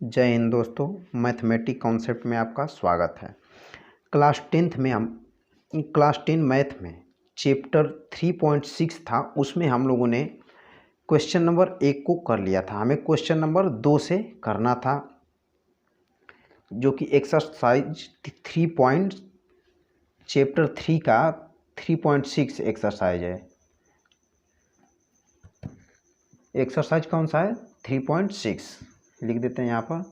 जय हिंद दोस्तों, mathematic concept में आपका स्वागत है। क्लास 10 मैथ में चैप्टर 3.6 था, उसमें हम लोगों ने क्वेश्चन नंबर 1 को कर लिया था। हमें क्वेश्चन नंबर 2 से करना था, जो कि एक्सरसाइज चैप्टर 3 का 3.6 एक्सरसाइज है। एक्सरसाइज कौन सा है? 3.6 लिख देते हैं यहाँ पर।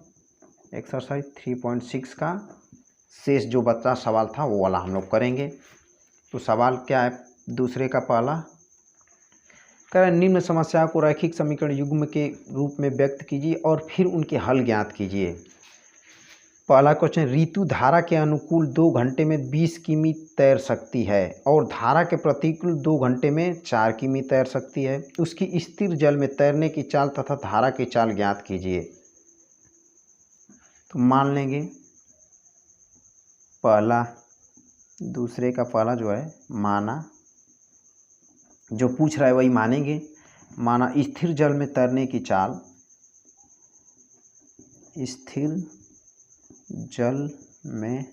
एक्सरसाइज 3.6 का शेष जो बच्चा सवाल था वो वाला हम लोग करेंगे। तो सवाल क्या है? दूसरे का पहला कह रहा है, निम्न समस्या को रैखिक समीकरण युग्म के रूप में व्यक्त कीजिए और फिर उनके हल ज्ञात कीजिए। पहला क्वेश्चन, ऋतु धारा के अनुकूल 2 घंटे में 20 किमी तैर सकती है और धारा के प्रतिकूल 2 घंटे में 4 किमी तैर सकती है। उसकी स्थिर जल में तैरने की चाल तथा धारा की चाल ज्ञात कीजिए। तो मान लेंगे पहला, दूसरे का पहला जो है माना, जो पूछ रहा है वही मानेंगे। माना स्थिर जल में तैरने की चाल, स्थिर जल में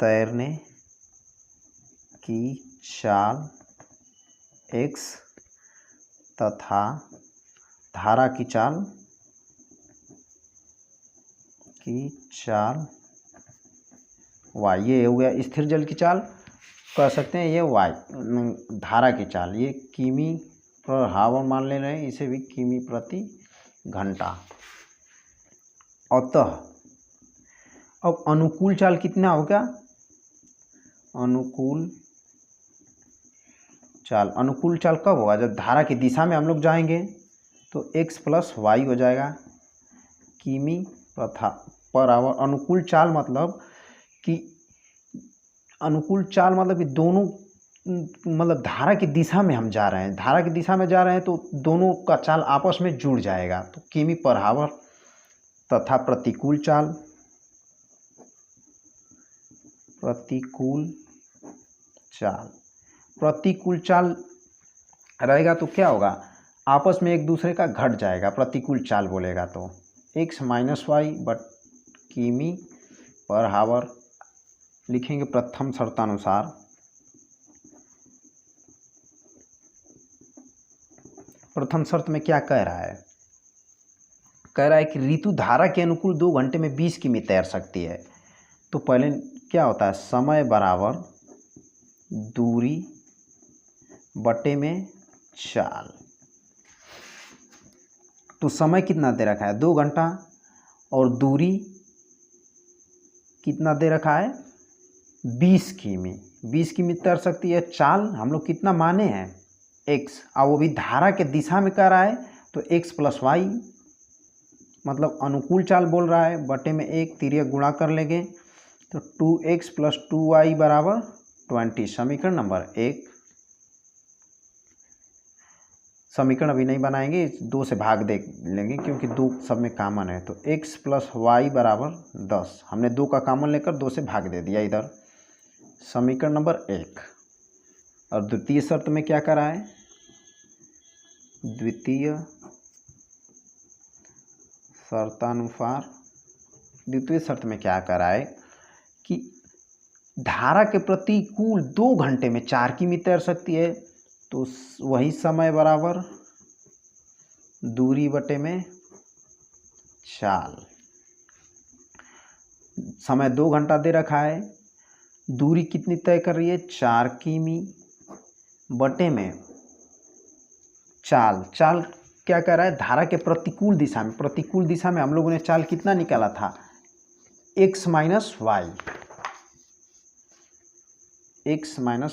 तैरने की चाल x तथा धारा की चाल y। ये हो गया स्थिर जल की चाल, कह सकते हैं ये y। धारा की चाल ये किमी पर हावर मान ले रहे हैं, इसे भी किमी प्रति घंटा। अतः अब अनुकूल चाल कितना हो गया? अनुकूल चाल कब होगा? जब धारा की दिशा में हम लोग जाएंगे तो x प्लस वाई हो जाएगा किमी पर आवर। अनुकूल चाल मतलब कि दोनों मतलब धारा की दिशा में हम जा रहे हैं, तो दोनों का चाल आपस में जुड़ जाएगा, तो किमी पर आवर। तथा प्रतिकूल चाल रहेगा तो क्या होगा? आपस में एक दूसरे का घट जाएगा। प्रतिकूल चाल बोलेगा तो x माइनस वाई बट किमी पर हावर लिखेंगे प्रथम शर्तानुसार। प्रथम शर्त में क्या कह रहा है? कह रहा है कि ऋतु धारा के अनुकूल 2 घंटे में 20 किमी तैर सकती है। तो पहले क्या होता है? समय बराबर दूरी बटे में चाल। तो समय कितना दे रखा है? 2 घंटा, और दूरी कितना दे रखा है? 20 किमी। 20 किमी तैर सकती है। चाल हम लोग कितना माने हैं? x। अब वो भी धारा के दिशा में कह रहा है तो x प्लस वाई, मतलब अनुकूल चाल बोल रहा है, बटे में 1 तिर्यक गुणा कर लेंगे तो 2x प्लस 2y बराबर 20। समीकरण नंबर 1। समीकरण अभी नहीं बनाएंगे, 2 से भाग दे लेंगे क्योंकि 2 सब में कॉमन है। तो x प्लस वाई बराबर 10। हमने 2 का कॉमन लेकर 2 से भाग दे दिया इधर। समीकरण नंबर 1। और द्वितीय शर्त में क्या करा है? द्वितीय शर्त में क्या करा है कि धारा के प्रतिकूल 2 घंटे में 4 किमी तैर सकती है। तो वही समय बराबर दूरी बटे में चाल। समय 2 घंटा दे रखा है, दूरी कितनी तय कर रही है? 4 किमी बटे में चाल। चाल क्या कर रहा है? धारा के प्रतिकूल दिशा में हम लोगों ने चाल कितना निकाला था? x minus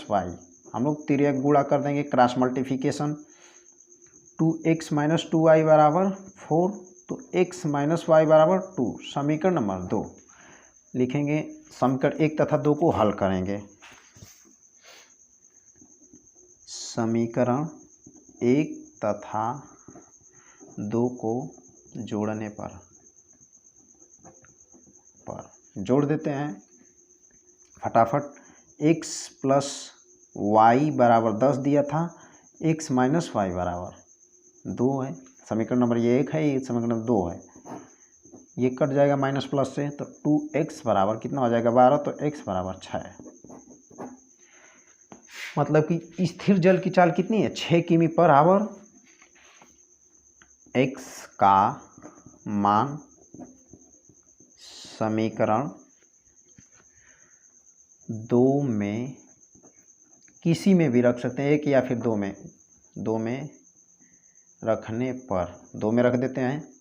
y. हम लोग तिर्यक गुणा कर देंगे, cross multiplication. 2x minus 2y बराबर 4, तो x माइनस वाई बराबर 2। समीकरण नंबर 2 लिखेंगे। समीकरण 1 तथा 2 को हल करेंगे। समीकरण 1 तथा 2 को जोड़ने पर जोड़ देते हैं फटाफट। x प्लस वाई बराबर 10 दिया था, x माइनस वाई बराबर 2 है। समीकरण नंबर ये 1 है, ये समीकरण नंबर 2 है। ये कट जाएगा माइनस प्लस से, तो 2x बराबर कितना हो जाएगा 12, तो x बराबर 6। मतलब कि स्थिर जल की चाल कितनी है 6 किमी पर आवर। x का मान समीकरण 2 में किसी में भी रख सकते हैं, एक या फिर दो में रखने पर, 2 में रख देते हैं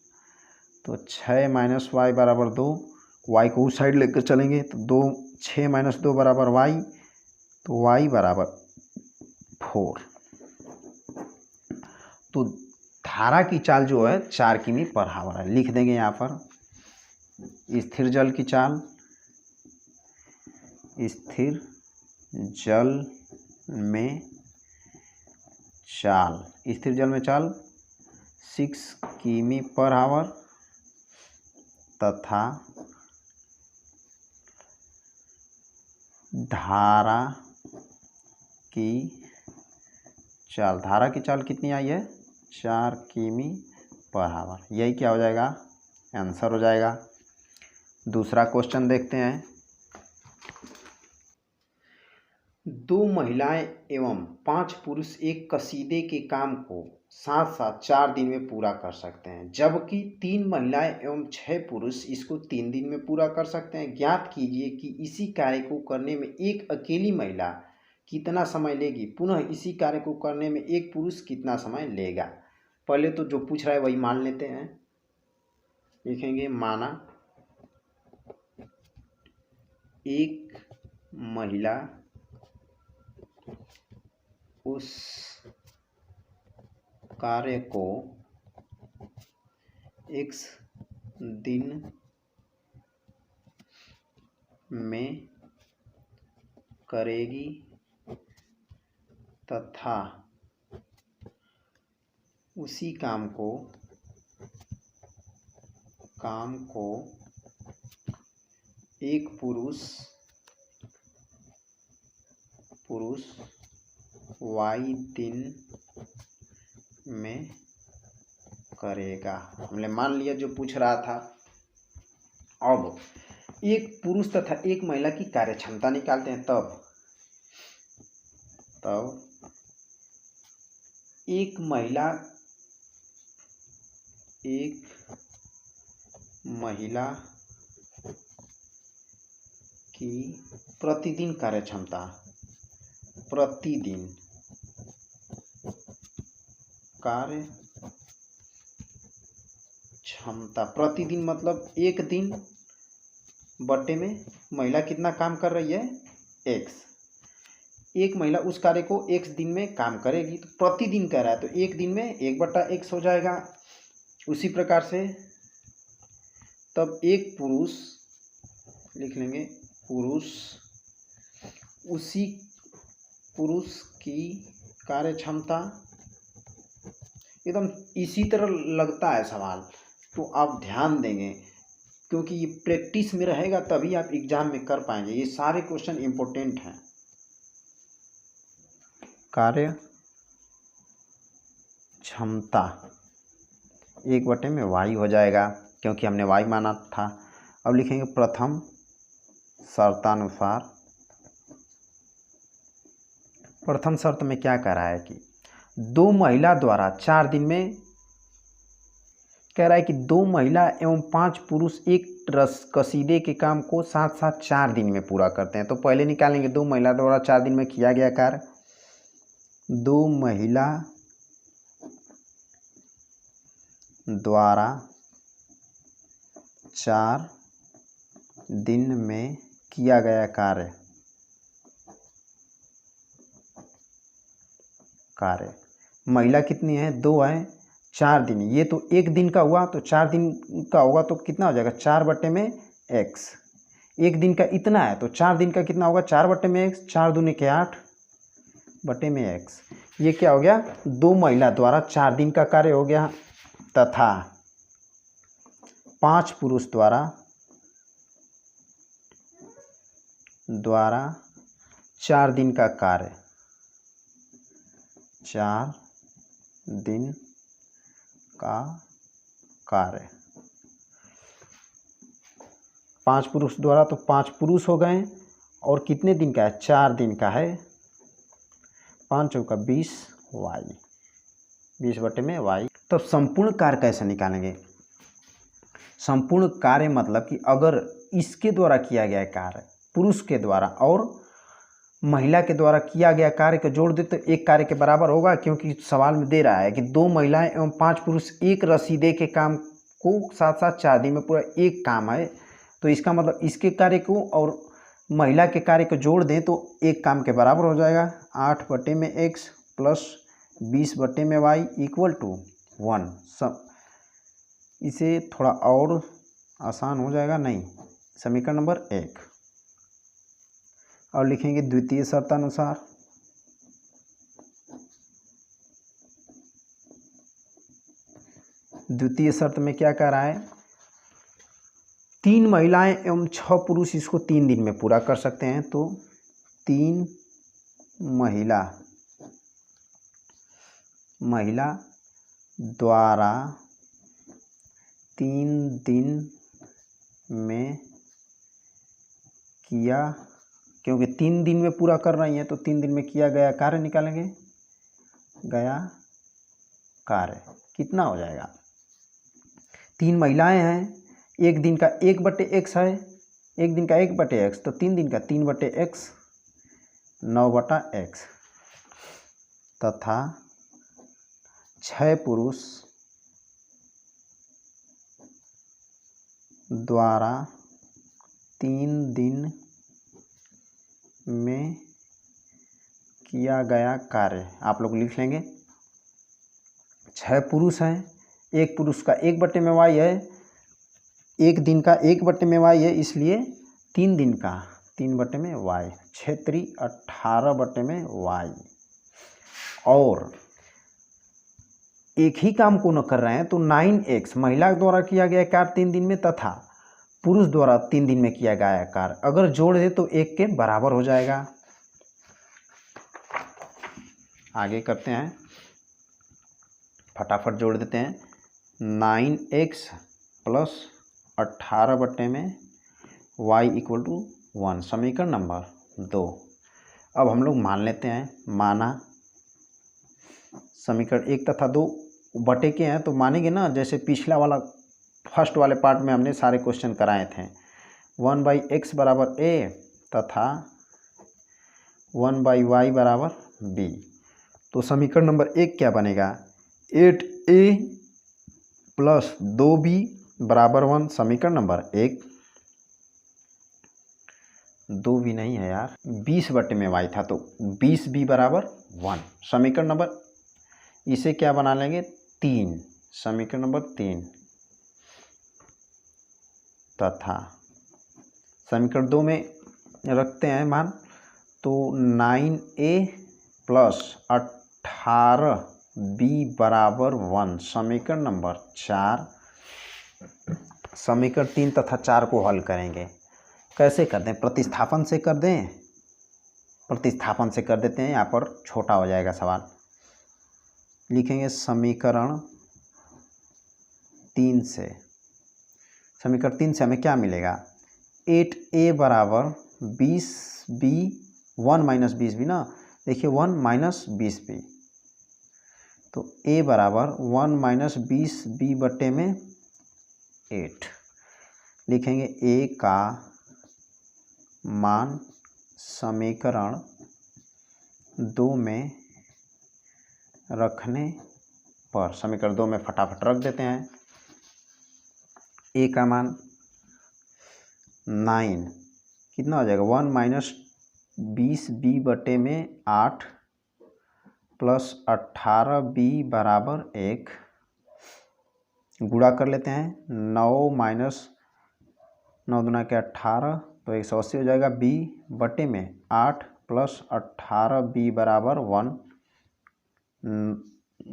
तो 6 माइनस वाई बराबर 2, वाई को उस साइड लेकर चलेंगे तो 6 माइनस 2 बराबर वाई, तो वाई बराबर 4। तो धारा की चाल जो है 4 किमी पर आवर है। लिख देंगे यहाँ पर स्थिर जल की चाल, स्थिर जल में चाल, स्थिर जल में चाल 6 किमी पर आवर तथा धारा की चाल कितनी आई है 4 किमी पर आवर। यही क्या हो जाएगा आंसर हो जाएगा। दूसरा क्वेश्चन देखते हैं। 2 महिलाएं एवं 5 पुरुष एक कसीदे के काम को साथ साथ 4 दिन में पूरा कर सकते हैं, जबकि 3 महिलाएं एवं 6 पुरुष इसको 3 दिन में पूरा कर सकते हैं। ज्ञात कीजिए कि इसी कार्य को करने में एक अकेली महिला कितना समय लेगी, पुनः इसी कार्य को करने में एक पुरुष कितना समय लेगा। पहले तो जो पूछ रहा है वही मान लेते हैं। लिखेंगे माना एक महिला उस कार्य को x दिन में करेगी तथा उसी काम को एक पुरुष y दिन में करेगा। हमने मान लिया जो पूछ रहा था। अब एक पुरुष तथा एक महिला की कार्य क्षमता निकालते हैं। तब एक महिला की प्रतिदिन कार्य क्षमता, प्रतिदिन मतलब एक दिन बटे में महिला कितना काम कर रही है x। एक महिला उस कार्य को x दिन में काम करेगी, तो प्रतिदिन कह रहा है तो एक दिन में 1/x हो जाएगा। उसी प्रकार से तब एक पुरुष लिख लेंगे, उसी पुरुष की कार्य क्षमता। एकदम इसी तरह लगता है सवाल, तो आप ध्यान देंगे क्योंकि ये प्रैक्टिस में रहेगा तभी आप एग्जाम में कर पाएंगे। ये सारे क्वेश्चन इंपॉर्टेंट हैं। कार्य क्षमता 1/y हो जाएगा क्योंकि हमने y माना था। अब लिखेंगे प्रथम शर्तानुसार। प्रथम शर्त में क्या कह रहा है कि 2 महिला द्वारा 4 दिन में, कह रहा है कि 2 महिला एवं 5 पुरुष एक कसीदे के काम को साथ साथ 4 दिन में पूरा करते हैं। तो पहले निकालेंगे 2 महिला द्वारा 4 दिन में किया गया कार्य। 2 महिला द्वारा 4 दिन में किया गया कार्य महिला कितनी है 2 है, 4 दिन। ये तो एक दिन का हुआ, तो 4 दिन का होगा तो कितना हो जाएगा 4/x। एक दिन का इतना है तो 4 दिन का कितना होगा 4/x, 4 दूनी के 8/x। ये क्या हो गया 2 महिला द्वारा 4 दिन का कार्य हो गया, तथा 5 पुरुष द्वारा 4 दिन का कार्य, 4 दिन का कार्य। 5 पुरुष द्वारा, तो 5 पुरुष हो गए और कितने दिन का है, 4 दिन का है। 5 चौका 20 वाई, 20/y। तो संपूर्ण कार्य कैसे निकालेंगे? संपूर्ण कार्य मतलब कि अगर इसके द्वारा किया गया कार्य पुरुष के द्वारा और महिला के द्वारा किया गया कार्य को जोड़ दे तो एक कार्य के बराबर होगा, क्योंकि सवाल में दे रहा है कि 2 महिलाएं एवं 5 पुरुष एक रसीदे के काम को साथ साथ 4 दिन में पूरा एक काम है, तो इसका मतलब इसके कार्य को और महिला के कार्य को जोड़ दें तो एक काम के बराबर हो जाएगा। 8/x plus 20/y equal to 1। सब इसे थोड़ा और आसान हो जाएगा, नहीं, समीकरण नंबर 1। और लिखेंगे द्वितीय शर्तानुसार द्वितीय शर्त में क्या कह रहा है, 3 महिलाएं एवं 6 पुरुष इसको 3 दिन में पूरा कर सकते हैं, तो 3 महिला द्वारा 3 दिन में किया, क्योंकि 3 दिन में पूरा कर रही हैं तो 3 दिन में किया गया कार्य निकालेंगे। गया कार्य कितना हो जाएगा, 3 महिलाएं हैं, एक दिन का 1/x है, एक दिन का 1/x, तो 3 दिन का 3/x 9/x तथा 6 पुरुष द्वारा 3 दिन में किया गया कार्य। आप लोग लिख लेंगे 6 पुरुष हैं, एक पुरुष का 1/y है, एक दिन का 1/y है, इसलिए 3 दिन का 3/y, 6×3 18/y। और एक ही काम को न कर रहे हैं तो 9x महिला द्वारा किया गया कार्य 3 दिन में तथा पुरुष द्वारा 3 दिन में किया गया कार्य अगर जोड़ दे तो 1 के बराबर हो जाएगा। आगे करते हैं, फटाफट जोड़ देते हैं। 9x plus 18/y equal to 1, समीकरण नंबर 2। अब हम लोग मान लेते हैं, माना समीकरण 1 तथा 2 बटे के हैं तो मानेंगे ना, जैसे पिछला वाला फर्स्ट वाले पार्ट में हमने सारे क्वेश्चन कराए थे। 1/x बराबर a तथा 1/y बराबर b, तो समीकरण नंबर 1 क्या बनेगा, 8a प्लस 2b बराबर 1, समीकरण नंबर 1। 2b नहीं है यार, 20/y था तो 20b बराबर 1, समीकरण नंबर, इसे क्या बना लेंगे 3, समीकरण नंबर 3 तथा समीकरण 2 में रखते हैं मान, तो 9a प्लस 18b बराबर 1, समीकरण नंबर 4। समीकरण 3 तथा 4 को हल करेंगे, कैसे कर दें, प्रतिस्थापन से कर दें, प्रतिस्थापन से कर देते हैं, यहाँ पर छोटा हो जाएगा सवाल। लिखेंगे समीकरण 3 से, समीकरण 3 से हमें क्या मिलेगा, 8a बराबर 20b, 1 - 20b ना, देखिए 1 - 20b, तो a बराबर 1 - 20b बटे में 8। लिखेंगे a का मान समीकरण 2 में रखने पर, समीकरण 2 में फटाफट रख देते हैं। a का मान 9 कितना हो जाएगा, 1 - 20b बटे में 8 प्लस 18b बराबर 1, गुणा कर लेते हैं, 9 - 9 दूना के 18 तो 180 हो जाएगा, b बटे में 8 प्लस 18b बराबर 1,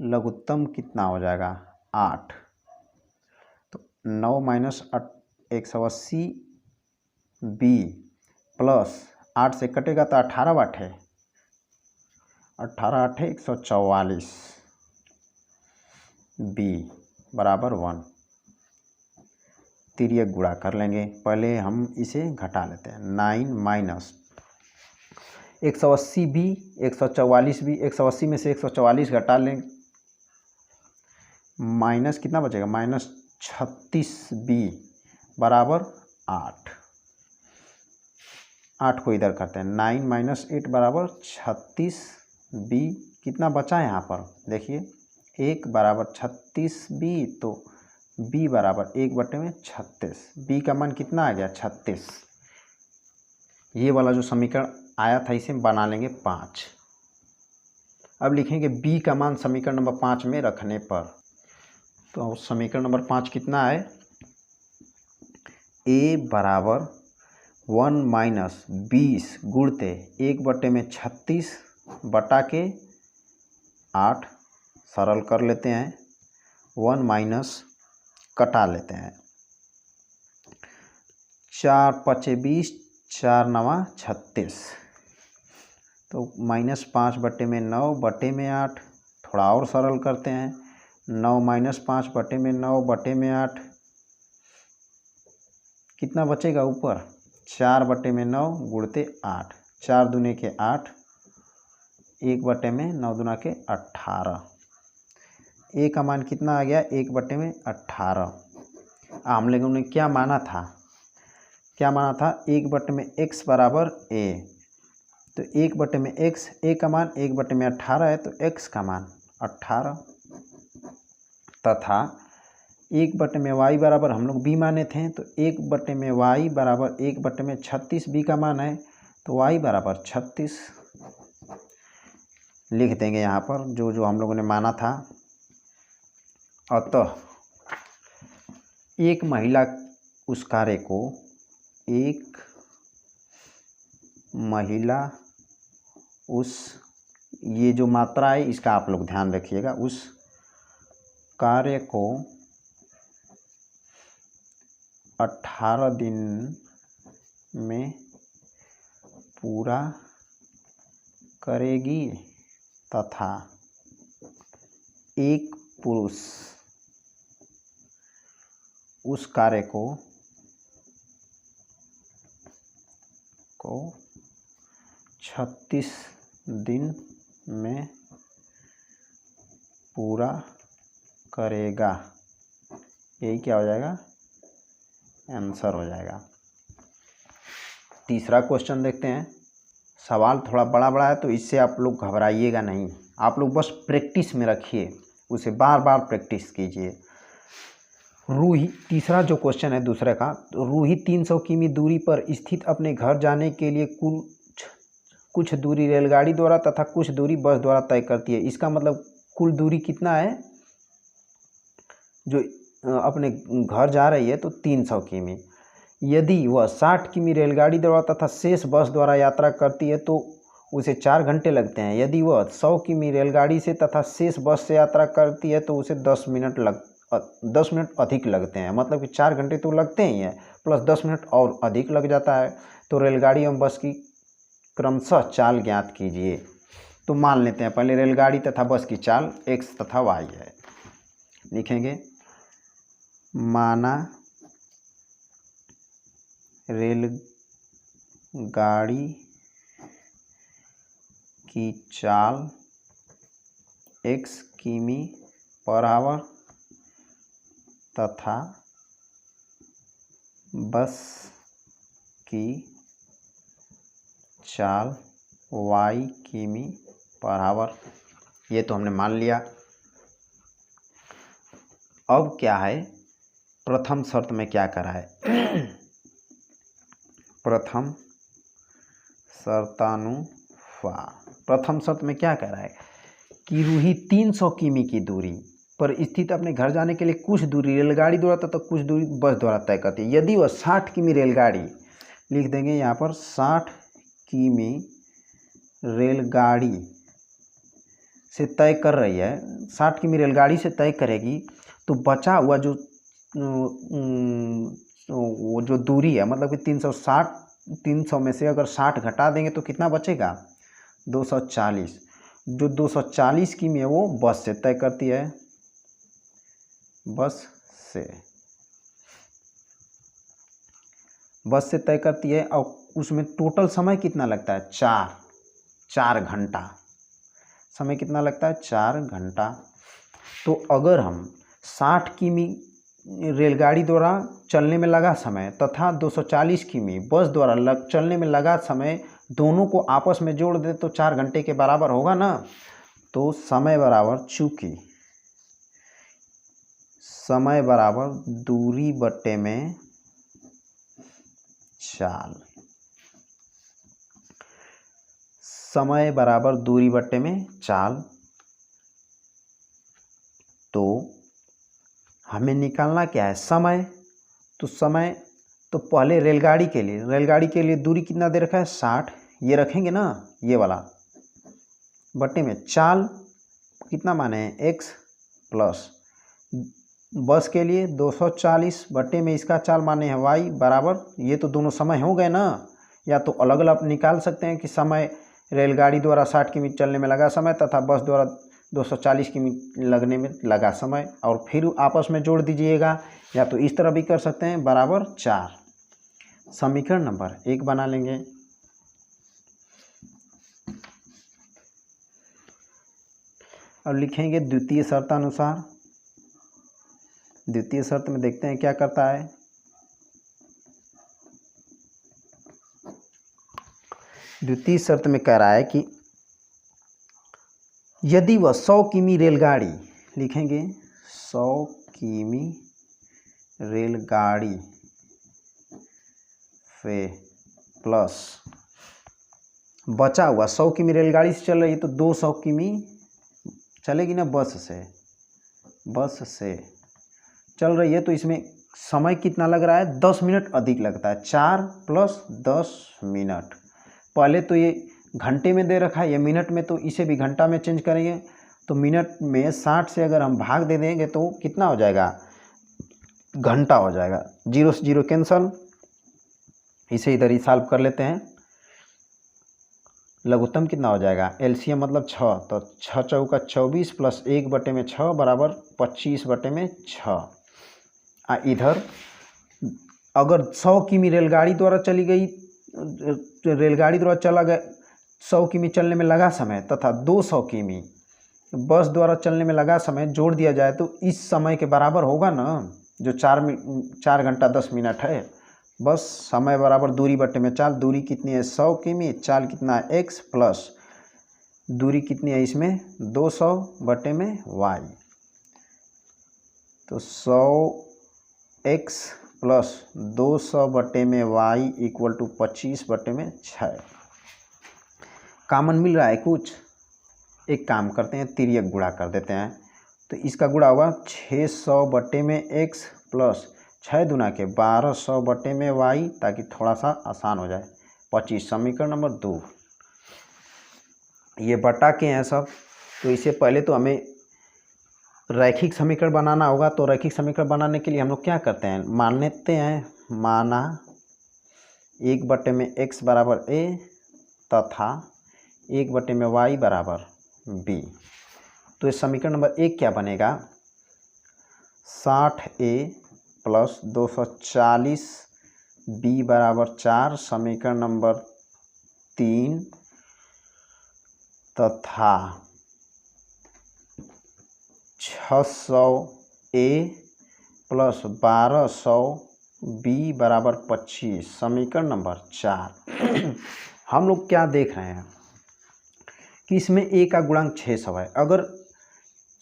लघुत्तम कितना हो जाएगा 8, तो 9 - 180 b प्लस 8 से कटेगा तो 18 8 144 b बराबर 1। तिर्यक गुणा कर लेंगे। पहले हम इसे घटा लेते हैं। 9 माइनस 180 भी 144 भी, 180 में से 144 घटा लें, माइनस कितना बचेगा, माइनस 36b बराबर 8। 8 को इधर करते हैं। 9 माइनस 8 बराबर 36b। कितना बचा है यहाँ पर देखिए, 1 बराबर 36b, तो b बराबर 1/36। b का मान कितना आ गया, 36। ये वाला जो समीकरण आया था इसे बना लेंगे 5। अब लिखेंगे b का मान समीकरण नंबर 5 में रखने पर। तो समीकरण नंबर 5 कितना है, a बराबर 1 माइनस 20 गुणते 1/36 बटा के 8, सरल कर लेते हैं। 1 माइनस कटा लेते हैं। 4 पचे 20, 4 नवा 36, तो माइनस 5/9 बटे में 8। थोड़ा और सरल करते हैं। 9 माइनस 5/9 बटे में 8, कितना बचेगा ऊपर, 4/9 गुणते 8। 4 दूने के 8, 1/9 दूना के 18। ए का मान कितना आ गया, 1/18। हम लोगों ने क्या माना था, 1/x बराबर a। तो 1/x, a का मान 1/18 है, तो x का मान 18 तथा 1/y बराबर हम लोग b माने थे, तो 1/y बराबर 1/36 b का मान है, तो y बराबर 36 लिख देंगे यहाँ पर जो जो हम लोगों ने माना था। अतः एक महिला उस कार्य को, एक महिला उस, ये जो मात्रा है इसका आप लोग ध्यान रखिएगा, उस कार्य को 18 दिन में पूरा करेगी तथा एक पुरुष उस कार्य को 36 दिन में पूरा करेगा। यही क्या हो जाएगा, आंसर हो जाएगा। तीसरा क्वेश्चन देखते हैं। सवाल थोड़ा बड़ा बड़ा है, तो इससे आप लोग घबराइएगा नहीं, आप लोग बस प्रैक्टिस में रखिए, उसे बार बार प्रैक्टिस कीजिए। रूही, तीसरा जो क्वेश्चन है दूसरे का, तो रूही 300 किमी दूरी पर स्थित अपने घर जाने के लिए कुछ दूरी रेलगाड़ी द्वारा तथा कुछ दूरी बस द्वारा तय करती है। इसका मतलब कुल दूरी कितना है, जो अपने घर जा रही है, तो 300 किमी। यदि वह 60 किमी रेलगाड़ी द्वारा तथा शेष बस द्वारा यात्रा करती है तो उसे 4 घंटे लगते हैं। यदि वह 100 किमी रेलगाड़ी से तथा शेष बस से यात्रा करती है तो उसे 10 मिनट अधिक लगते हैं। मतलब कि 4 घंटे तो लगते ही हैं, प्लस 10 मिनट और अधिक लग जाता है। तो रेलगाड़ी एवं बस की क्रमशः चाल ज्ञात कीजिए। तो मान लेते हैं पहले रेलगाड़ी तथा बस की चाल x तथा y है। लिखेंगे, माना रेलगाड़ी की चाल x किमी पर आवर तथा बस की चाल y किमी पर आवर। ये तो हमने मान लिया। अब क्या है, प्रथम शर्त में क्या करा है प्रथम शर्त में क्या कह रहा है कि रूही 300 किमी की दूरी पर स्थित अपने घर जाने के लिए कुछ दूरी रेलगाड़ी द्वारा तथा कुछ दूरी बस द्वारा तय करती है। यदि वह 60 किमी रेलगाड़ी, लिख देंगे यहाँ पर 60 किमी रेलगाड़ी से तय कर रही है, 60 किमी रेलगाड़ी से तय करेगी, तो बचा हुआ जो वो जो दूरी है, मतलब कि 300 में से अगर 60 घटा देंगे तो कितना बचेगा, 240। जो 240 किमी है वो बस से तय करती है। बस से तय करती है। और उसमें टोटल समय कितना लगता है? 4 घंटा। समय कितना लगता है? 4 घंटा। तो अगर हम 60 किमी रेलगाड़ी द्वारा चलने में लगा समय तथा 240 किमी बस द्वारा चलने में लगा समय दोनों को आपस में जोड़ दे तो 4 घंटे के बराबर होगा ना। तो समय बराबर, चूँकि समय बराबर दूरी बट्टे में चाल, समय बराबर दूरी बट्टे में चाल, तो हमें निकालना क्या है? समय। तो समय तो पहले रेलगाड़ी के लिए दूरी कितना दे रखा है? 60। ये रखेंगे ना, ये वाला बट्टे में चाल कितना माने हैं? x प्लस बस के लिए 240 बट्टे में इसका चाल माने हैं y बराबर, ये तो दोनों समय हो गए ना। या तो अलग अलग निकाल सकते हैं कि समय रेलगाड़ी द्वारा 60 किमी चलने में लगा समय तथा बस द्वारा 240 किमी लगने में लगा समय, और फिर आपस में जोड़ दीजिएगा। या तो इस तरह भी कर सकते हैं, बराबर 4। समीकरण नंबर 1 बना लेंगे। अब लिखेंगे द्वितीय शर्त अनुसार। द्वितीय शर्त में देखते हैं क्या करता है। द्वितीय शर्त में कह रहा है कि यदि वह 100 किमी रेलगाड़ी, लिखेंगे 100 किमी रेलगाड़ी पे प्लस बचा हुआ 100 किमी रेलगाड़ी से चल रही है तो 200 किमी चलेगी ना बस से चल रही है। तो इसमें समय कितना लग रहा है? 10 मिनट अधिक लगता है। 4 प्लस 10 मिनट। पहले तो ये घंटे में दे रखा है, ये मिनट में, तो इसे भी घंटा में चेंज करेंगे। तो मिनट में 60 से अगर हम भाग दे देंगे तो कितना हो जाएगा? घंटा हो जाएगा। 0 से 0 कैंसल। इसे इधर ही सॉल्व कर लेते हैं। लघुत्तम कितना हो जाएगा? एलसीएम मतलब 6, तो 6 चौका 24 प्लस 1 बटे में 6 बराबर 25 बटे में 6। इधर अगर 100 किमी रेलगाड़ी द्वारा चली गई, रेलगाड़ी द्वारा चला गया 100 किमी चलने में लगा समय तथा 200 किमी बस द्वारा चलने में लगा समय जोड़ दिया जाए तो इस समय के बराबर होगा ना, जो 4 घंटा 10 मिनट है। बस समय बराबर दूरी बट्टे में चाल। दूरी कितनी है? 100 किमी। चाल कितना है? x प्लस दूरी कितनी है इसमें? 200 बट्टे में y। तो 100x प्लस 200 बट्टे में y इक्वल टू 25 बट्टे में 6। कॉमन मिल रहा है कुछ? एक काम करते हैं, तिर्यक गुणा कर देते हैं। तो इसका गुणा होगा 600 बट्टे में x प्लस 6 दूना के 1200 बट्टे में y, ताकि थोड़ा सा आसान हो जाए। 25। समीकरण नंबर 2। ये बटा के हैं सब, तो इसे पहले तो हमें रैखिक समीकरण बनाना होगा। तो रैखिक समीकरण बनाने के लिए हम लोग क्या करते हैं? मान लेते हैं, माना 1 बट्टे में x बराबर a तथा 1 बट्टे में y बराबर b। तो इस समीकरण नंबर 1 क्या बनेगा? 60a प्लस 240 b बराबर 4। समीकरण नंबर 3 तथा 600a प्लस 1200 b बराबर 25। समीकरण नंबर 4। हम लोग क्या देख रहे हैं कि इसमें a का गुणांक 600 है। अगर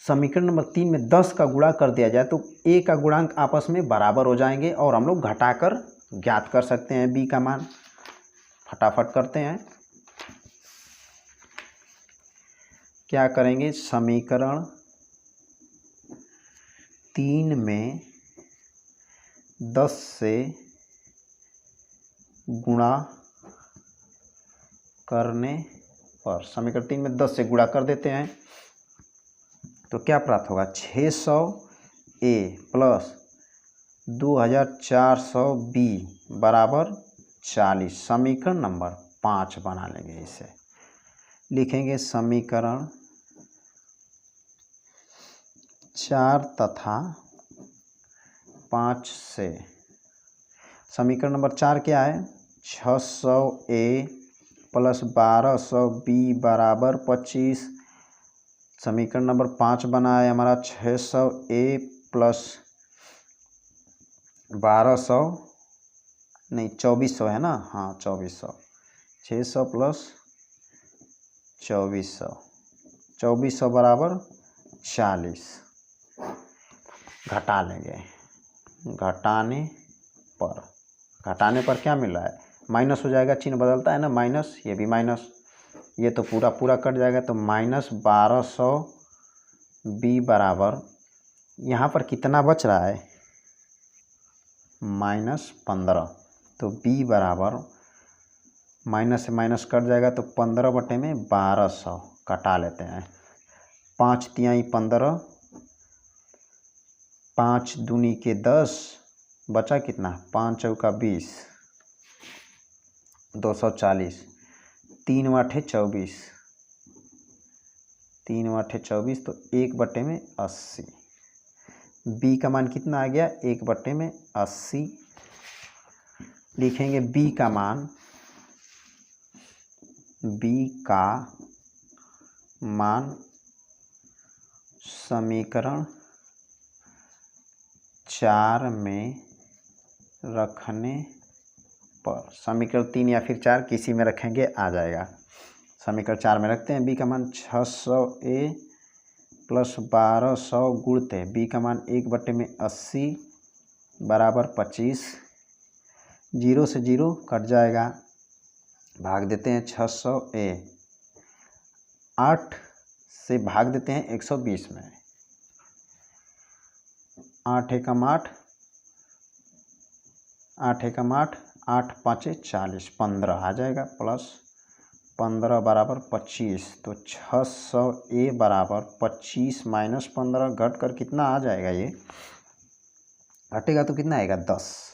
समीकरण नंबर 3 में 10 का गुणा कर दिया जाए तो a का गुणांक आपस में बराबर हो जाएंगे और हम लोग घटाकर ज्ञात कर सकते हैं b का मान। फटाफट करते हैं। क्या करेंगे? समीकरण 3 में 10 से गुणा करने पर, समीकरण 3 में 10 से गुणा कर देते हैं तो क्या प्राप्त होगा? 600a प्लस 2400b बराबर 40। समीकरण नंबर 5 बना लेंगे। इसे लिखेंगे समीकरण 4 तथा 5 से। समीकरण नंबर 4 क्या है, 600A प्लस 1200B बराबर 25। समीकरण नंबर 5 बना है हमारा 600A प्लस 1200 नहीं 2400 है ना, हाँ 2400, 600 प्लस 2400, 2400 बराबर 40। घटा लेंगे, घटाने पर क्या मिल रहा है, माइनस हो जाएगा, चिन्ह बदलता है ना, माइनस, ये भी माइनस, ये तो पूरा पूरा कट जाएगा, तो -1200B बराबर, यहाँ पर कितना बच रहा है, -15, तो B बराबर माइनस से माइनस कट जाएगा, तो 15/1200 कटा लेते हैं, 5 तिहाई 15, 5 दूनी के 10, बचा कितना, 5 चौका 20, 240, 3 वाठे 24, 3 वाठे 24, तो 1/80। B का मान कितना आ गया, 1/80 लिखेंगे। B का मान समीकरण 4 में रखने पर, समीकरण 3 या फिर 4 किसी में रखेंगे आ जाएगा। समीकरण 4 में रखते हैं। B का मान 600A प्लस 1200 गुणते B का मान 1/80 बराबर 25, 0 से 0 कट जाएगा, भाग देते हैं 600A, 8 से भाग देते हैं 120 में, 8 एकम 8, 8 एकम 8, 8 पाँचे 40, 15 आ जाएगा, प्लस 15 बराबर 25, तो 600A बराबर 25 माइनस 15 घट कर कितना आ जाएगा, ये घटेगा तो कितना आएगा, 10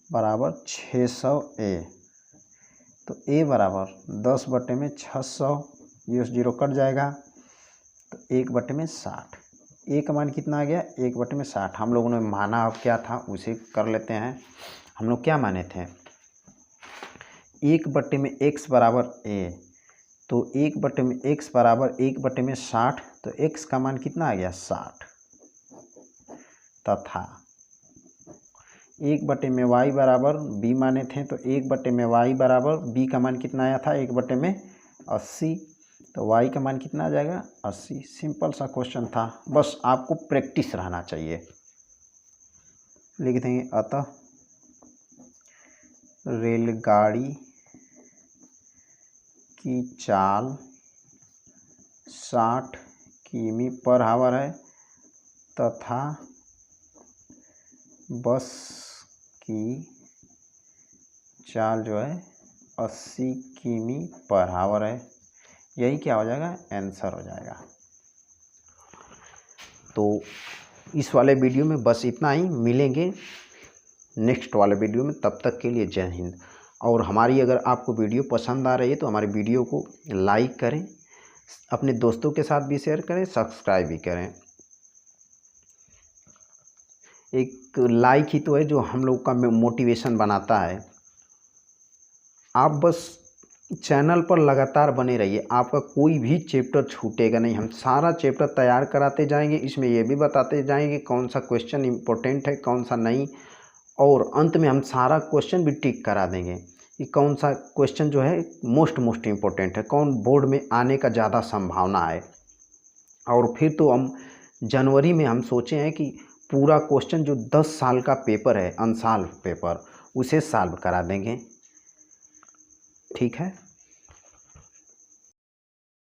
बराबर 600A, तो A बराबर 10/600, 0 से 0 कट जाएगा, तो 1/60। A का मान कितना आ गया, 1/60। हम लोगों ने माना अब क्या था उसे कर लेते हैं। हम लोग क्या माने थे, 1/x बराबर A, तो 1/x बराबर 1/60, तो x का मान कितना आ गया, 60, तथा 1/y बराबर B माने थे, तो 1/y बराबर B का मान कितना आया था, 1/80, तो y का मान कितना आ जाएगा, 80। सिंपल सा क्वेश्चन था, बस आपको प्रैक्टिस रहना चाहिए। लिख देंगे, अतः रेलगाड़ी की चाल 60 किमी/आवर है तथा बस की चाल जो है 80 किमी/आवर है। यही क्या हो जाएगा, आंसर हो जाएगा। तो इस वाले वीडियो में बस इतना ही, मिलेंगे नेक्स्ट वाले वीडियो में, तब तक के लिए जय हिंद। और हमारी अगर आपको वीडियो पसंद आ रही है तो हमारी वीडियो को लाइक करें, अपने दोस्तों के साथ भी शेयर करें, सब्सक्राइब भी करें। एक लाइक ही तो है जो हम लोग का मोटिवेशन बनाता है। आप बस चैनल पर लगातार बने रहिए, आपका कोई भी चैप्टर छूटेगा नहीं। हम सारा चैप्टर तैयार कराते जाएंगे, इसमें ये भी बताते जाएंगे कौन सा क्वेश्चन इम्पोर्टेंट है, कौन सा नहीं, और अंत में हम सारा क्वेश्चन भी टिक करा देंगे कि कौन सा क्वेश्चन जो है मोस्ट इम्पोर्टेंट है, कौन बोर्ड में आने का ज़्यादा संभावना है। और फिर तो हम जनवरी में हम सोचे हैं कि पूरा क्वेश्चन जो 10 साल का पेपर है, अनसॉल्व पेपर, उसे सॉल्व करा देंगे। ठीक है।